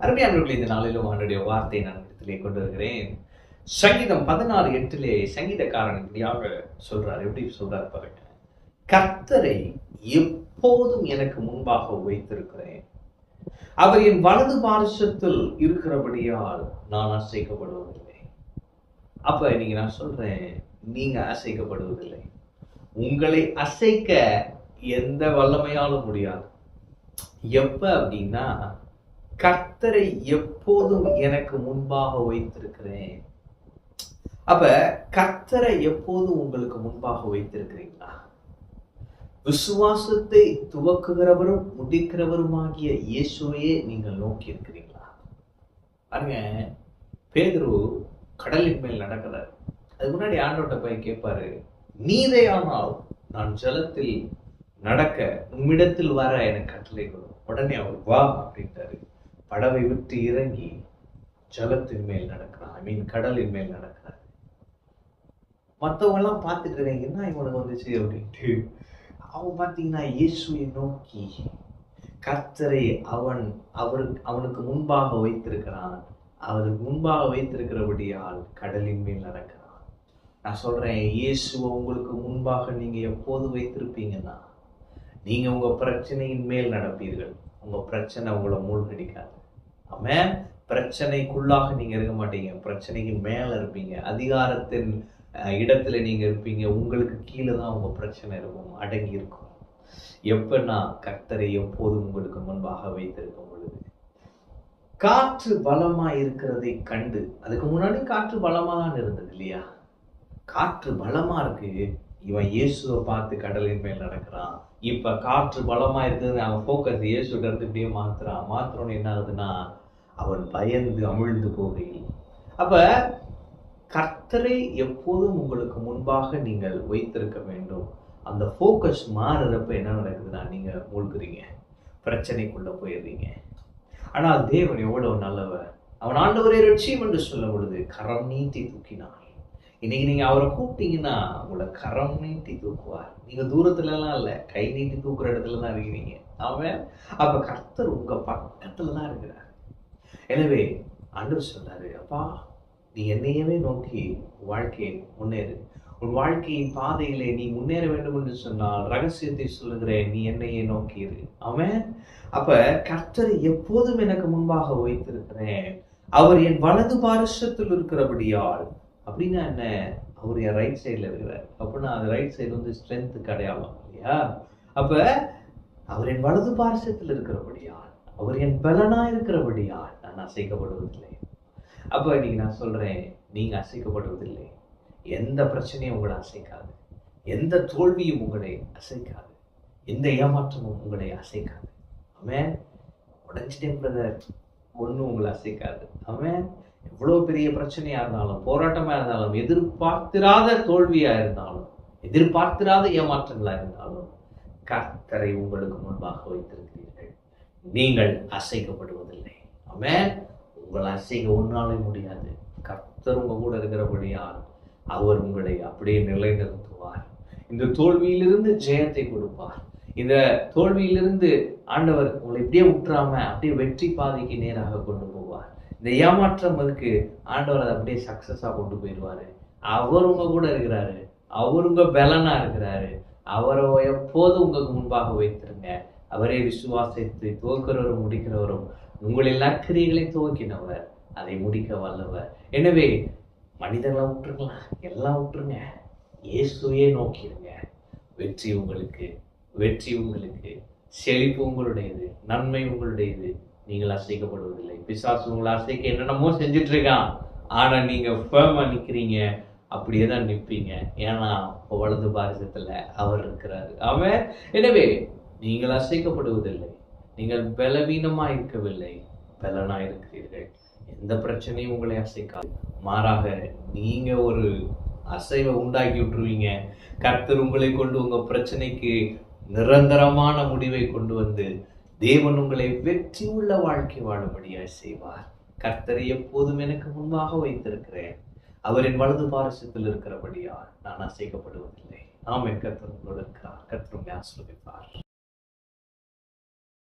அருமையானவர்களே, இந்த நாளிலும் அவனுடைய வார்த்தையை நான் இடத்திலே கொண்டு வருகிறேன். சங்கீதம் 16:8 சங்கீதக்காரன் இப்படியாக சொல்றார். எப்படி சொல்றார் பாருங்க. கர்த்தரை எப்போதும் எனக்கு முன்பாக வைத்திருக்கிறேன், அவர் என் வலது பார்சத்தில் இருக்கிறபடியால் நான் அசைக்கப்படுவதில்லை. அப்ப நீங்க நான் சொல்றேன், நீங்க அசைக்கப்படுவதில்லை. உங்களை அசைக்க எந்த வல்லமையாலும் முடியாது. எப்ப அப்படின்னா, கர்த்தரை எப்போதும் எனக்கு முன்பாக வைத்திருக்கிறேன். அப்ப கர்த்தரை எப்போதும் உங்களுக்கு முன்பாக வைத்திருக்கிறீங்களா? விசுவாசத்தை துவக்குகிறவரும் முடிக்கிறவருமாகிய இயேசுவையே நீங்கள் நோக்கி இருக்கிறீங்களா? பாருங்க, பேதுரு கடலின் மேல் நடக்கிறார். அதுக்கு முன்னாடி ஆண்டவர்கிட்ட போய் கேட்பாரு, நீரே ஆனால் நான் ஜலத்தில் நடக்க உம்மிடத்தில் வர எனக்கு கட்டளை கொடு. உடனே அவர் வா அப்படின்ட்டாரு. படவை விட்டு இறங்கி ஜலத்தின் மேல் நடக்கிறான், கடலின் மேல் நடக்கிறார். மற்றவங்க எல்லாம் பார்த்துட்டு இருக்காங்க, என்ன இவனுக்கு வந்துச்சு அப்படின்ட்டு. அவன் பார்த்தீங்கன்னா இயேசுவை நோக்கி கர்த்தரை அவனுக்கு முன்பாக வைத்திருக்கிறான். அவருக்கு முன்பாக வைத்திருக்கிறபடியால் கடலின் மேல் நடக்கிறான். நான் சொல்றேன், இயேசுவை உங்களுக்கு முன்பாக நீங்க எப்போது வைத்திருப்பீங்கன்னா, நீங்க உங்க பிரச்சனையின் மேல் நடப்பீர்கள். உங்க பிரச்சனை உங்களை மூழ்கடிக்காது. ஆமென். பிரச்சனைக்குள்ளாக நீங்க இருக்க மாட்டீங்க, பிரச்சனைக்கு மேல இருப்பீங்க. அதிகாரத்தின் இடத்துல நீங்க இருப்பீங்க. உங்களுக்கு கீழே தான் உங்க பிரச்சனை இருக்கும், அடங்கி இருக்கும். எப்பன்னா, கர்த்தரை எப்போதும் உங்களுக்கு முன்பாக வைத்திருக்கும் பொழுது. காற்று பலமா இருக்கிறதை கண்டு, அதுக்கு முன்னாடி காற்று பலமா தான் இருந்தது இல்லையா? காற்று பலமா இருக்கு, இவன் இயேசுவை பார்த்து கடலின் மேல் நடக்கிறான். இப்ப காற்று பலமா இருக்குது, அவன் போக்கஸ் இயேசுகிட்ட இருந்து இப்படியே மாத்திரம்னு என்ன ஆகுதுன்னா, அவன் பயந்து அமிழ்ந்து போகையில். அப்ப கர்த்தரை எப்போதும் உங்களுக்கு முன்பாக நீங்கள் வைத்திருக்க வேண்டும். அந்த போக்கஸ் மாறுறப்ப என்ன நடக்குதுன்னா, நீங்க மூழ்குறீங்க, பிரச்சனைக்குள்ள போயிடுறீங்க. ஆனால் தேவன் எவ்வளவு நல்லவர். அவன் ஆண்டவரை ரட்சியும் என்று சொல்லும் பொழுது கரம் நீட்டி தூக்கினார். இன்னைக்கு நீங்க அவரை கூப்பிட்டீங்கன்னா உங்களை கரம் நீட்டி தூக்குவார். நீங்க தூரத்துல எல்லாம் இல்ல, கை நீட்டி தூக்குற இடத்துல தான் இருக்கிறீங்க. அவன் அப்ப கர்த்தர் உங்க பக்கத்துல தான் இருக்கிறார். எனவே ஆண்டவர் சொல்றாரு, அப்பா நீ என்னையவே நோக்கி வாழ்க்கையை முன்னேறு. உன் வாழ்க்கையின் பாதையிலே நீ முன்னேற வேண்டும் என்று சொன்னால் ரகசியத்தை சொல்லுகிறேன், நீ என்னையே நோக்கி இரு. அவன் அப்ப கர்த்தரை எப்போதும் எனக்கு முன்பாக வைத்திருக்கிறேன், அவர் என் வலது பார்சத்தில் இருக்கிறபடியால். அப்படின்னா என்ன? அவர் என் ரைட் சைட்ல இருக்கிறார். அப்படின்னா அது ரைட் சைடு வந்து ஸ்ட்ரென்த்துக்கு அடையாளம் இல்லையா? அப்ப அவர் என் வலது பார்சத்தில் இருக்கிறபடியால், அவர் என் பலனா இருக்கிறபடியால் நான் அசைக்கப்படுவதில்லை. அப்ப இன்னைக்கு நான் சொல்றேன், நீங்க அசைக்கப்படுவதில்லை. எந்த பிரச்சனையும் உங்களை அசைக்காது, எந்த தோல்வியும் உங்களை அசைக்காது, எந்த ஏமாற்றமும் உங்களை அசைக்காது. அவன் உடஞ்சிட்டேன் பிரதர், ஒன்றும் உங்களை அசைக்காது. அவன் எவ்வளவு பெரிய பிரச்சனையா இருந்தாலும், போராட்டமா இருந்தாலும், எதிர்பார்த்திராத தோல்வியா இருந்தாலும், எதிர்பார்த்திராத ஏமாற்றங்களா இருந்தாலும், கர்த்தரை உங்களுக்கு முன்பாக வைத்திருக்கிறீர்கள், நீங்கள் அசைக்கப்படுவதில்லை. அவன் உங்களை அசைக்க ஒன்னாலே முடியாது. கர்த்தர் உங்க கூட இருக்கிறபடியால் அவர் உங்களை அப்படியே நிலைநிறுத்துவார். இந்த தோல்வியிலிருந்து ஜெயத்தை கொடுப்பார். இந்த தோல்வியிலிருந்து ஆண்டவர் உங்களை இப்படியே விட்டுறாம அப்படியே வெற்றி பாதைக்கு நேராக கொண்டு போவார். இந்த ஏமாற்றம் இருக்கு, ஆண்டவர் அதை அப்படியே சக்சஸா கொண்டு போயிடுவாரு. அவர் உங்க கூட இருக்கிறாரு, அவர் உங்க பலனா இருக்கிறாரு. அவரை எப்போதும் உங்களுக்கு முன்பாக வைத்திருங்க. அவரே விசுவாசத்தை துவக்கிறவரும் முடிக்கிறவரும், உங்களின் நற்கிரியைகளை துவக்கினவர், அதை முடிக்க வல்லவர். எனவே மனிதர்களை விட்டுருங்களா, எல்லாம் விட்டுருங்க, இயேசுவையே நோக்கிடுங்க. வெற்றி உங்களுக்கு, வெற்றி உங்களுக்கு, செழிப்பு உங்களுடையது, நன்மை உங்களுடையது. நீங்கள் அசைக்கப்படுவதில்லை. பிசாசு உங்களை அசைக்க என்னென்னமோ செஞ்சுட்டு இருக்கான், ஆனா நீங்க ஃபேமா நிக்கிறீங்க, அப்படியே தான் நிற்பீங்க. ஏன்னா வலது பாரசத்துல அவர் இருக்கிறாரு. அவன் எனவே நீங்கள் அசைக்கப்படுவதில்லை. நீங்கள் பலவீனமா இருக்கவில்லை, பலனா இருக்கிறீர்கள். எந்த பிரச்சனையும் உங்களை அசைக்காது. மாறாக நீங்க ஒரு அசைவை உண்டாக்கி விட்டுருவீங்க. கர்த்தர் உங்களை கொண்டு உங்க பிரச்சனைக்கு நிரந்தரமான முடிவை கொண்டு வந்து தேவன் உங்களை வெற்றி உள்ள வாழ்க்கை வாழும்படியாய் செய்வார். கர்த்தரை எப்போதும் எனக்கு முன்பாக வைத்திருக்கிறேன், அவரின் வலது பாரசத்தில் இருக்கிறபடியால் நான் அசைக்கப்படுவதில்லை. ஆமென். கர்த்தர் உங்களோடு இருக்கிறார். கர்த்தர் உங்களை ஆசீர்வதிப்பார்.